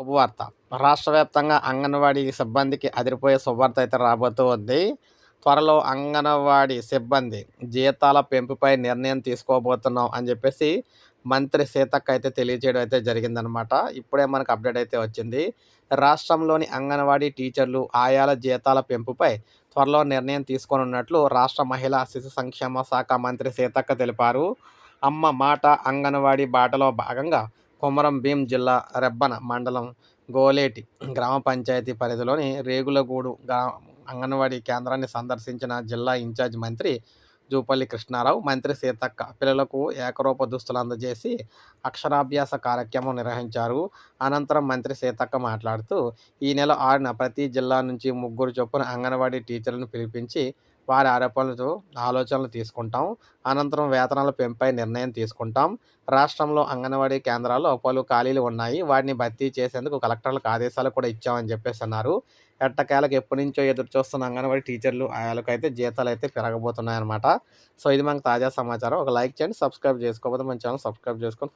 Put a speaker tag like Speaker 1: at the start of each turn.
Speaker 1: శుభవార్త. రాష్ట్ర వ్యాప్తంగా అంగన్వాడీ సిబ్బందికి అదిరిపోయే శుభవార్త అయితే రాబోతూ ఉంది. త్వరలో అంగన్వాడీ సిబ్బంది జీతాల పెంపుపై నిర్ణయం తీసుకోబోతున్నాం అని చెప్పేసి మంత్రి సీతక్క అయితే తెలియజేయడం అయితే జరిగిందనమాట. ఇప్పుడే మనకు అప్డేట్ అయితే వచ్చింది. రాష్ట్రంలోని అంగన్వాడీ టీచర్లు, ఆయాల జీతాల పెంపుపై త్వరలో నిర్ణయం తీసుకోనున్నట్లు రాష్ట్ర మహిళా శిశు సంక్షేమ శాఖ మంత్రి సీతక్క తెలిపారు. అమ్మ మాట అంగన్వాడీ బాటలో భాగంగా కొమరం భీం జిల్లా రెబ్బన మండలం గోలేటి గ్రామ పంచాయతీ పరిధిలోని రేగులగూడు అంగన్వాడీ కేంద్రాన్ని సందర్శించిన జిల్లా ఇన్ఛార్జ్ మంత్రి జూపల్లి కృష్ణారావు, మంత్రి సీతక్క పిల్లలకు ఏకరూప దుస్తులు అందజేసి అక్షరాభ్యాస కార్యక్రమం నిర్వహించారు. అనంతరం మంత్రి సీతక్క మాట్లాడుతూ, ఈ నెల 6న ప్రతి జిల్లా నుంచి 3 చొప్పున అంగన్వాడీ టీచర్లను పిలిపించి వారి ఆలోచనలు తీసుకుంటాం. అనంతరం వేతనాల పెంపుపై నిర్ణయం తీసుకుంటాం. రాష్ట్రంలో అంగన్వాడీ కేంద్రాల్లో పలు ఖాళీలు ఉన్నాయి. వాటిని భర్తీ చేసేందుకు కలెక్టర్లకు ఆదేశాలు కూడా ఇచ్చామని చెప్పేసి అన్నారు. ఎట్టకేలకు ఎప్పటినుంచో ఎదురు చూస్తున్న అంగన్వాడీ టీచర్లు, ఆయాలకైతే జీతాలు అయితే పెరగబోతున్నాయన్నమాట. సో ఇది మనకు తాజా సమాచారం. ఒక లైక్ చేయండి, సబ్స్క్రైబ్ చేసుకోకపోతే మన ఛానల్ సబ్స్క్రైబ్ చేసుకొని